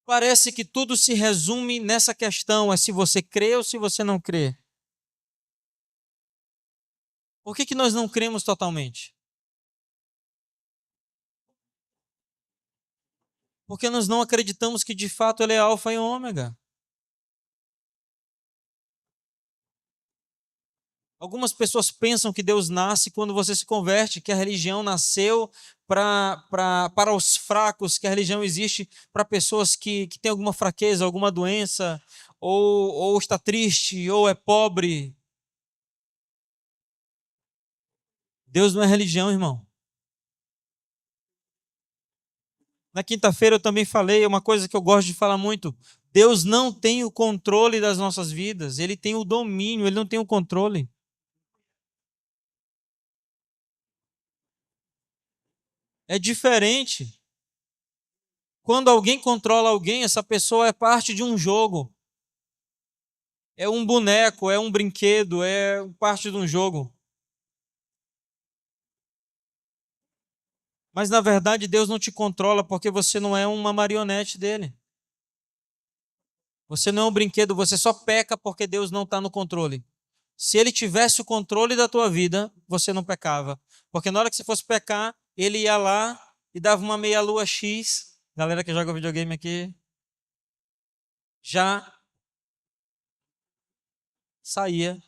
parece que tudo se resume nessa questão: é se você crê ou se você não crê. Por que nós não cremos totalmente? Porque nós não acreditamos que de fato ele é alfa e ômega. Algumas pessoas pensam que Deus nasce quando você se converte, que a religião nasceu para os fracos, que a religião existe para pessoas que têm alguma fraqueza, alguma doença, ou está triste, ou é pobre. Deus não é religião, irmão. Na quinta-feira eu também falei uma coisa que eu gosto de falar muito. Deus não tem o controle das nossas vidas, Ele tem o domínio, Ele não tem o controle. É diferente. Quando alguém controla alguém, essa pessoa é parte de um jogo. É um boneco, é um brinquedo, é parte de um jogo. Mas na verdade Deus não te controla porque você não é uma marionete dele. Você não é um brinquedo, você só peca porque Deus não está no controle. Se ele tivesse o controle da tua vida, você não pecava. Porque na hora que você fosse pecar, ele ia lá e dava uma meia-lua X. Galera que joga videogame aqui, já saía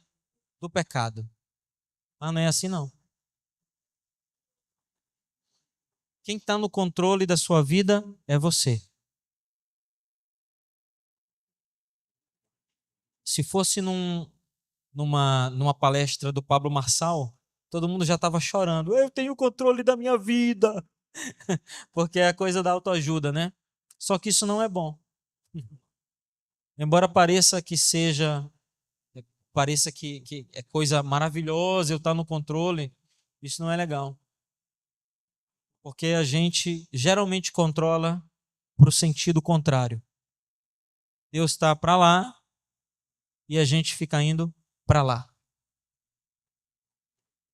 do pecado. Ah, não é assim não. Quem está no controle da sua vida é você. Se fosse numa palestra do Pablo Marçal, todo mundo já estava chorando. Eu tenho o controle da minha vida. Porque é a coisa da autoajuda, né? Só que isso não é bom. Embora pareça que é coisa maravilhosa eu estar no controle, isso não é legal. Porque a gente geralmente controla para o sentido contrário. Deus está para lá e a gente fica indo para lá.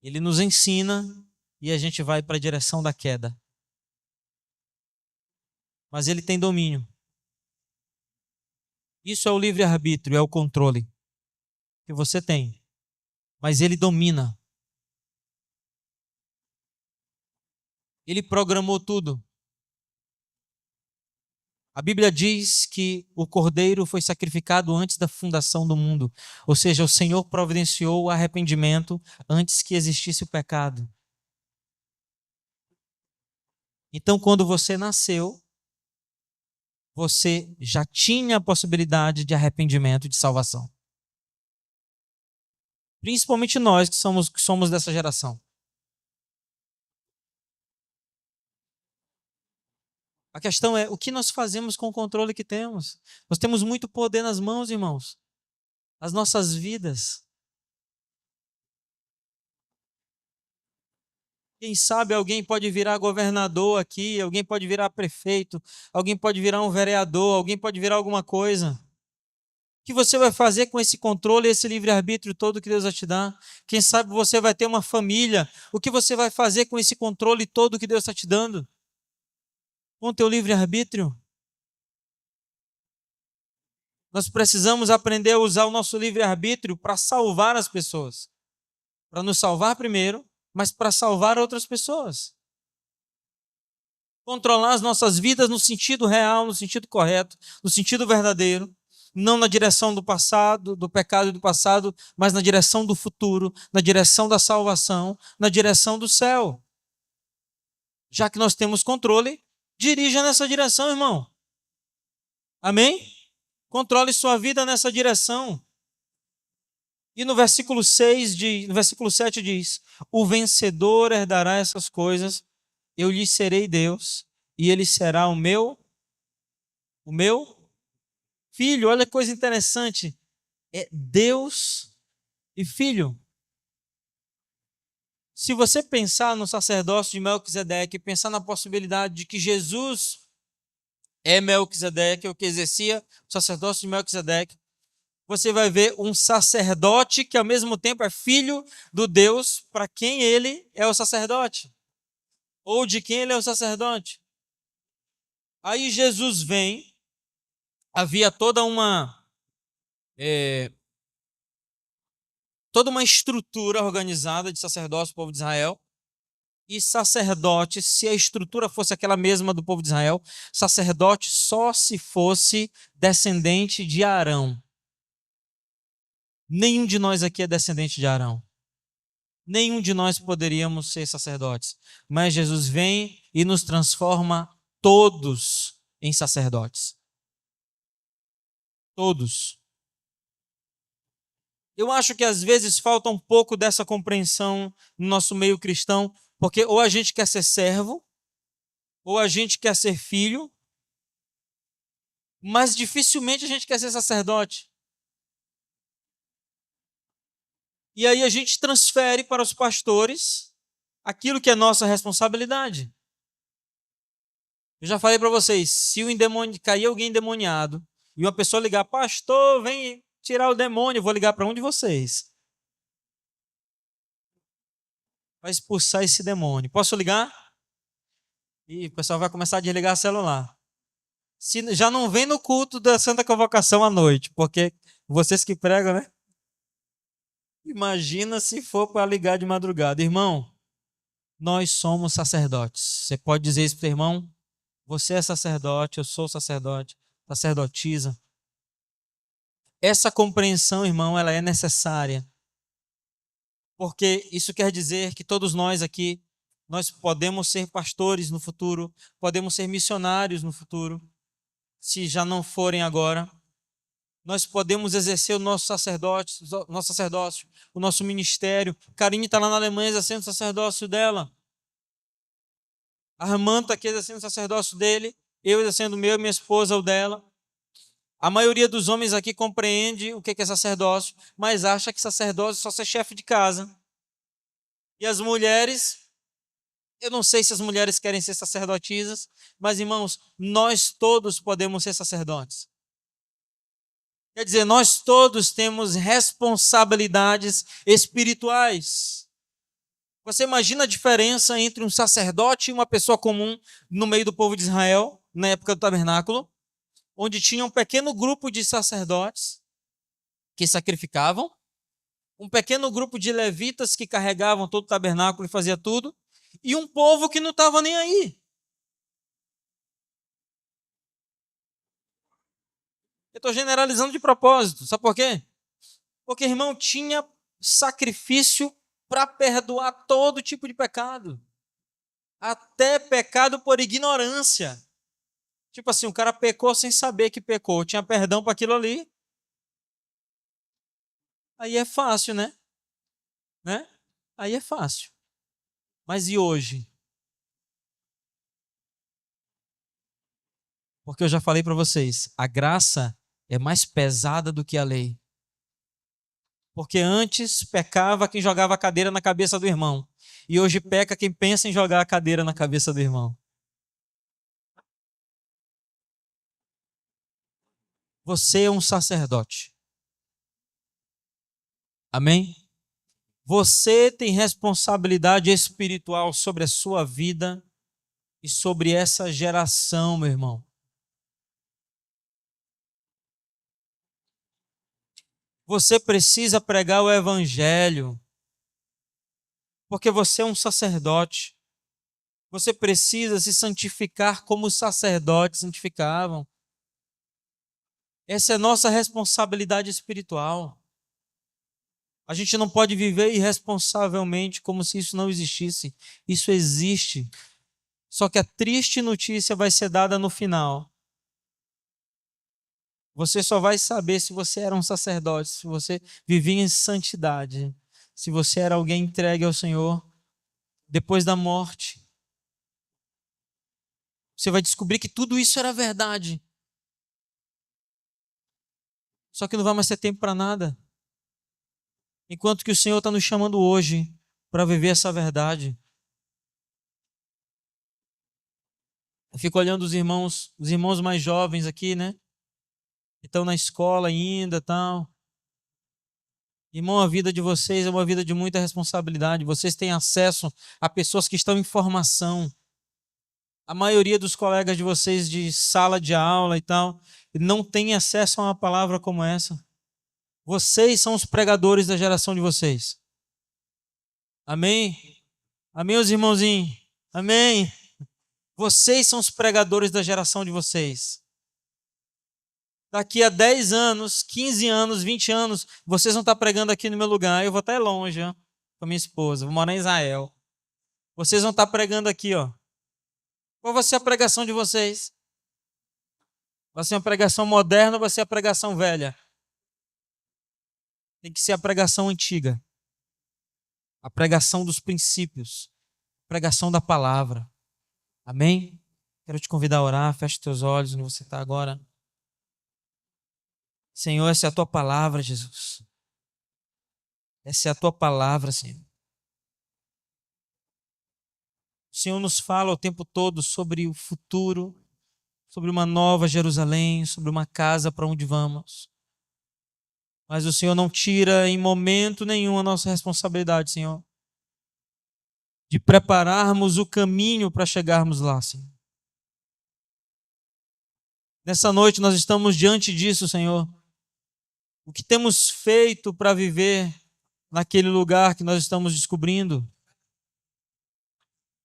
Ele nos ensina e a gente vai para a direção da queda. Mas ele tem domínio. Isso é o livre-arbítrio, é o controle que você tem. Mas ele domina. Ele programou tudo. A Bíblia diz que o Cordeiro foi sacrificado antes da fundação do mundo. Ou seja, o Senhor providenciou o arrependimento antes que existisse o pecado. Então, quando você nasceu, você já tinha a possibilidade de arrependimento e de salvação. Principalmente nós que somos dessa geração. A questão é, o que nós fazemos com o controle que temos? Nós temos muito poder nas mãos, irmãos. As nossas vidas. Quem sabe alguém pode virar governador aqui, alguém pode virar prefeito, alguém pode virar um vereador, alguém pode virar alguma coisa. O que você vai fazer com esse controle, esse livre-arbítrio todo que Deus vai te dar? Quem sabe você vai ter uma família. O que você vai fazer com esse controle todo que Deus está te dando? Com o teu livre-arbítrio? Nós precisamos aprender a usar o nosso livre-arbítrio para salvar as pessoas. Para nos salvar primeiro, mas para salvar outras pessoas. Controlar as nossas vidas no sentido real, no sentido correto, no sentido verdadeiro. Não na direção do passado, do pecado e do passado, mas na direção do futuro, na direção da salvação, na direção do céu. Já que nós temos controle, dirija nessa direção, irmão. Amém? Controle sua vida nessa direção. E no versículo 7 diz: o vencedor herdará essas coisas, eu lhe serei Deus, e ele será o meu filho. Olha que coisa interessante. É Deus e filho. Se você pensar no sacerdócio de Melquisedeque, pensar na possibilidade de que Jesus é Melquisedeque, ou que exercia o sacerdócio de Melquisedeque, você vai ver um sacerdote que ao mesmo tempo é filho do Deus para quem ele é o sacerdote, ou de quem ele é o sacerdote. Aí Jesus vem, havia toda uma estrutura organizada de sacerdócio do povo de Israel, e sacerdote, se a estrutura fosse aquela mesma do povo de Israel, sacerdote só se fosse descendente de Arão. Nenhum de nós aqui é descendente de Arão. Nenhum de nós poderíamos ser sacerdotes. Mas Jesus vem e nos transforma todos em sacerdotes. Todos. Eu acho que às vezes falta um pouco dessa compreensão no nosso meio cristão, porque ou a gente quer ser servo, ou a gente quer ser filho, mas dificilmente a gente quer ser sacerdote. E aí a gente transfere para os pastores aquilo que é nossa responsabilidade. Eu já falei para vocês, se cair alguém endemoniado e uma pessoa ligar, pastor, vem tirar o demônio, eu vou ligar para um de vocês. Vai expulsar esse demônio. Posso ligar? E o pessoal vai começar a desligar o celular. Se já não vem no culto da Santa Convocação à noite, porque vocês que pregam, né? Imagina se for para ligar de madrugada. Irmão, nós somos sacerdotes. Você pode dizer isso para o irmão? Você é sacerdote, eu sou sacerdote, sacerdotisa. Essa compreensão, irmão, ela é necessária. Porque isso quer dizer que todos nós aqui, nós podemos ser pastores no futuro, podemos ser missionários no futuro, se já não forem agora. Nós podemos exercer o nosso sacerdócio, o nosso ministério. Karine está lá na Alemanha exercendo o sacerdócio dela. Armando está aqui exercendo o sacerdócio dele, eu exercendo o meu, minha esposa o dela. A maioria dos homens aqui compreende o que é sacerdócio, mas acha que sacerdócio é só ser chefe de casa. E as mulheres, eu não sei se as mulheres querem ser sacerdotisas, mas irmãos, nós todos podemos ser sacerdotes. Quer dizer, nós todos temos responsabilidades espirituais. Você imagina a diferença entre um sacerdote e uma pessoa comum no meio do povo de Israel, na época do tabernáculo, onde tinha um pequeno grupo de sacerdotes que sacrificavam, um pequeno grupo de levitas que carregavam todo o tabernáculo e fazia tudo, e um povo que não estava nem aí. Eu estou generalizando de propósito. Sabe por quê? Porque, irmão, tinha sacrifício para perdoar todo tipo de pecado. Até pecado por ignorância. Tipo assim, o cara pecou sem saber que pecou. Tinha perdão para aquilo ali. Aí é fácil, né? Aí é fácil. Mas e hoje? Porque eu já falei para vocês, a graça é mais pesada do que a lei. Porque antes pecava quem jogava a cadeira na cabeça do irmão. E hoje peca quem pensa em jogar a cadeira na cabeça do irmão. Você é um sacerdote. Amém? Você tem responsabilidade espiritual sobre a sua vida e sobre essa geração, meu irmão. Você precisa pregar o evangelho, porque você é um sacerdote. Você precisa se santificar como os sacerdotes santificavam. Essa é nossa responsabilidade espiritual. A gente não pode viver irresponsavelmente como se isso não existisse. Isso existe. Só que a triste notícia vai ser dada no final. Você só vai saber se você era um sacerdote, se você vivia em santidade, se você era alguém entregue ao Senhor depois da morte. Você vai descobrir que tudo isso era verdade. Só que não vai mais ter tempo para nada. Enquanto que o Senhor está nos chamando hoje para viver essa verdade. Eu fico olhando os irmãos mais jovens aqui, né? Que estão na escola ainda, tal. Irmão, a vida de vocês é uma vida de muita responsabilidade. Vocês têm acesso a pessoas que estão em formação. A maioria dos colegas de vocês de sala de aula e tal não tem acesso a uma palavra como essa. Vocês são os pregadores da geração de vocês. Amém? Amém, os irmãozinhos? Amém? Vocês são os pregadores da geração de vocês. Daqui a 10 anos, 15 anos, 20 anos, vocês vão estar pregando aqui no meu lugar. Eu vou estar longe, ó, com a minha esposa. Vou morar em Israel. Vocês vão estar pregando aqui, ó. Qual vai ser a pregação de vocês? Vai ser uma pregação moderna ou vai ser a pregação velha? Tem que ser a pregação antiga. A pregação dos princípios. A pregação da palavra. Amém? Quero te convidar a orar. Feche teus olhos onde você está agora. Senhor, essa é a tua palavra, Jesus. Essa é a tua palavra, Senhor. O Senhor nos fala o tempo todo sobre o futuro, sobre uma nova Jerusalém, sobre uma casa para onde vamos. Mas o Senhor não tira em momento nenhum a nossa responsabilidade, Senhor, de prepararmos o caminho para chegarmos lá, Senhor. Nessa noite nós estamos diante disso, Senhor. O que temos feito para viver naquele lugar que nós estamos descobrindo?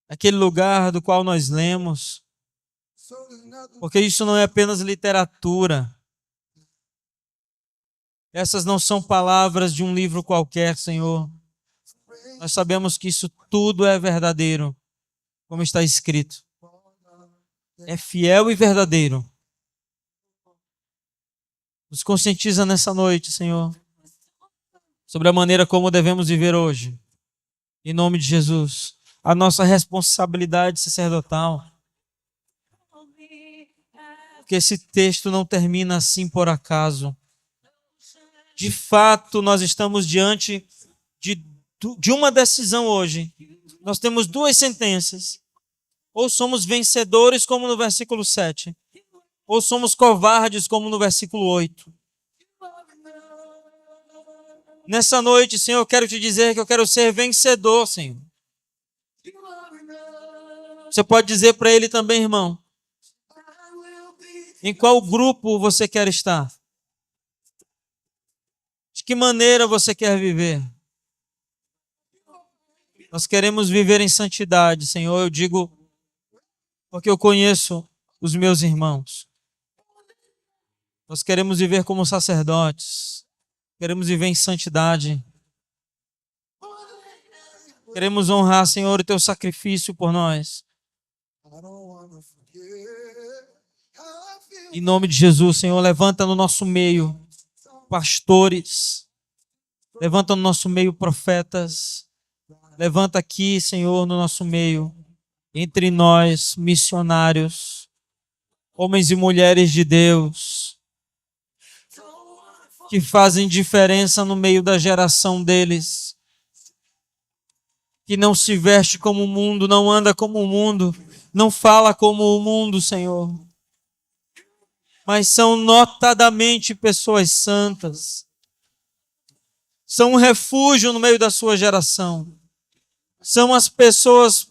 Aquele lugar do qual nós lemos. Porque isso não é apenas literatura. Essas não são palavras de um livro qualquer, Senhor. Nós sabemos que isso tudo é verdadeiro, como está escrito. É fiel e verdadeiro. Nos conscientiza nessa noite, Senhor, sobre a maneira como devemos viver hoje. Em nome de Jesus. A nossa responsabilidade sacerdotal. Porque esse texto não termina assim por acaso. De fato, nós estamos diante de uma decisão hoje. Nós temos duas sentenças. Ou somos vencedores, como no versículo 7. Ou somos covardes, como no versículo 8. Nessa noite, Senhor, eu quero te dizer que eu quero ser vencedor, Senhor. Você pode dizer para ele também, irmão. Em qual grupo você quer estar? De que maneira você quer viver? Nós queremos viver em santidade, Senhor. Eu digo porque eu conheço os meus irmãos. Nós queremos viver como sacerdotes. Queremos viver em santidade. Queremos honrar, Senhor, o teu sacrifício por nós. Em nome de Jesus, Senhor, levanta no nosso meio pastores. Levanta no nosso meio profetas. Levanta aqui, Senhor, no nosso meio, entre nós, missionários, homens e mulheres de Deus, que fazem diferença no meio da geração deles, que não se veste como o mundo, não anda como o mundo, não fala como o mundo, Senhor, mas são notadamente pessoas santas, são um refúgio no meio da sua geração, são as pessoas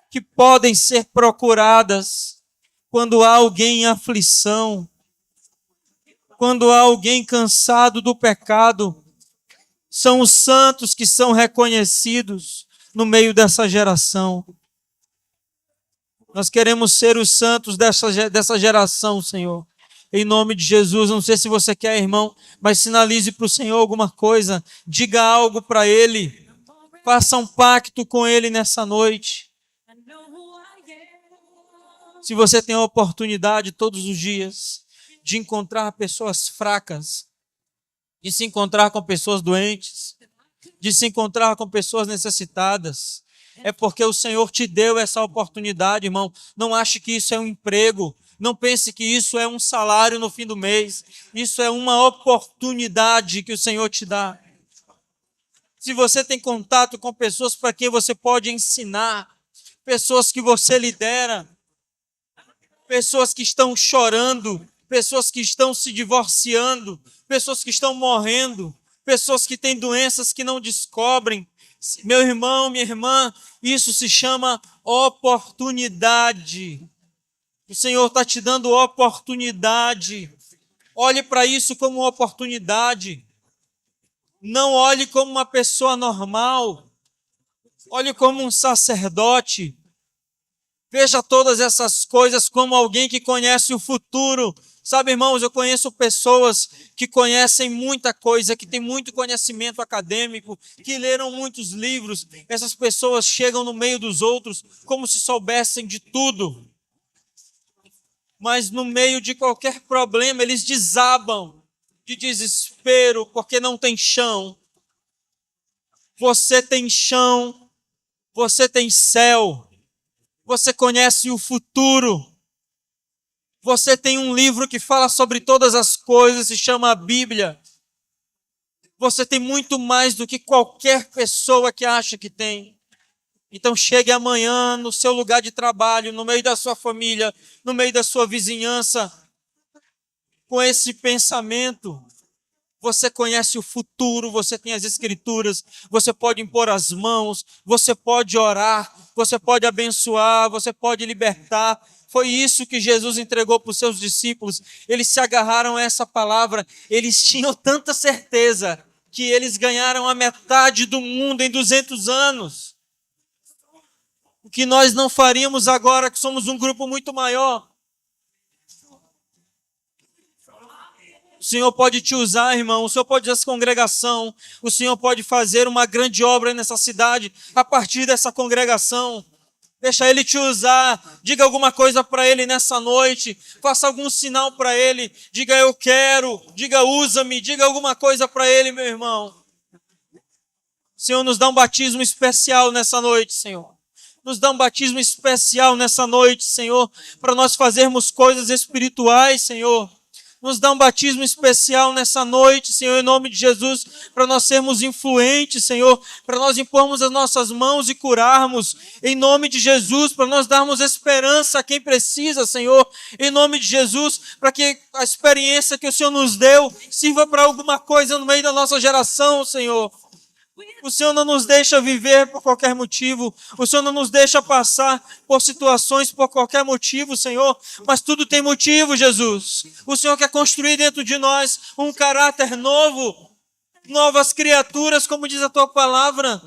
que podem ser procuradas quando há alguém em aflição, quando há alguém cansado do pecado. São os santos que são reconhecidos no meio dessa geração. Nós queremos ser os santos dessa geração, Senhor. Em nome de Jesus, não sei se você quer, irmão, mas sinalize para o Senhor alguma coisa, diga algo para Ele, faça um pacto com Ele nessa noite. Se você tem a oportunidade todos os dias de encontrar pessoas fracas, de se encontrar com pessoas doentes, de se encontrar com pessoas necessitadas, é porque o Senhor te deu essa oportunidade, irmão. Não ache que isso é um emprego, não pense que isso é um salário no fim do mês. Isso é uma oportunidade que o Senhor te dá. Se você tem contato com pessoas para quem você pode ensinar, pessoas que você lidera, pessoas que estão chorando, pessoas que estão se divorciando, pessoas que estão morrendo, pessoas que têm doenças que não descobrem. Meu irmão, minha irmã, isso se chama oportunidade. O Senhor está te dando oportunidade. Olhe para isso como uma oportunidade. Não olhe como uma pessoa normal. Olhe como um sacerdote. Veja todas essas coisas como alguém que conhece o futuro. Sabe, irmãos, eu conheço pessoas que conhecem muita coisa, que têm muito conhecimento acadêmico, que leram muitos livros. Essas pessoas chegam no meio dos outros como se soubessem de tudo. Mas no meio de qualquer problema, eles desabam de desespero, porque não tem chão. Você tem chão, você tem céu. Você conhece o futuro. Você tem um livro que fala sobre todas as coisas, se chama a Bíblia. Você tem muito mais do que qualquer pessoa que acha que tem. Então chegue amanhã no seu lugar de trabalho, no meio da sua família, no meio da sua vizinhança, com esse pensamento. Você conhece o futuro, você tem as Escrituras, você pode impor as mãos, você pode orar, você pode abençoar, você pode libertar. Foi isso que Jesus entregou para os seus discípulos. Eles se agarraram a essa palavra, eles tinham tanta certeza que eles ganharam a metade do mundo em 200 anos. O que nós não faríamos agora, que somos um grupo muito maior. O Senhor pode te usar, irmão. O Senhor pode usar essa congregação. O Senhor pode fazer uma grande obra nessa cidade a partir dessa congregação. Deixa Ele te usar. Diga alguma coisa para Ele nessa noite. Faça algum sinal para Ele. Diga eu quero. Diga usa-me. Diga alguma coisa para Ele, meu irmão. O Senhor nos dá um batismo especial nessa noite, Senhor. Nos dá um batismo especial nessa noite, Senhor, para nós fazermos coisas espirituais, Senhor. Nos dá um batismo especial nessa noite, Senhor, em nome de Jesus, para nós sermos influentes, Senhor, para nós impormos as nossas mãos e curarmos, em nome de Jesus, para nós darmos esperança a quem precisa, Senhor, em nome de Jesus, para que a experiência que o Senhor nos deu sirva para alguma coisa no meio da nossa geração, Senhor. O Senhor não nos deixa viver por qualquer motivo. O Senhor não nos deixa passar por situações por qualquer motivo, Senhor. Mas tudo tem motivo, Jesus. O Senhor quer construir dentro de nós um caráter novo. Novas criaturas, como diz a Tua palavra.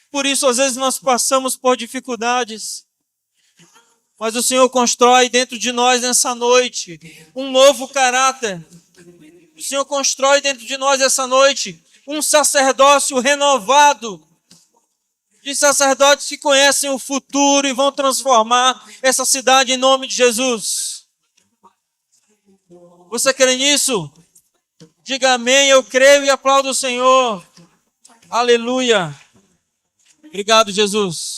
Por isso, às vezes, nós passamos por dificuldades. Mas o Senhor constrói dentro de nós nessa noite um novo caráter. O Senhor constrói dentro de nós essa noite um sacerdócio renovado, de sacerdotes que conhecem o futuro e vão transformar essa cidade em nome de Jesus. Você crê nisso? Diga amém, eu creio e aplaudo o Senhor. Aleluia. Obrigado, Jesus.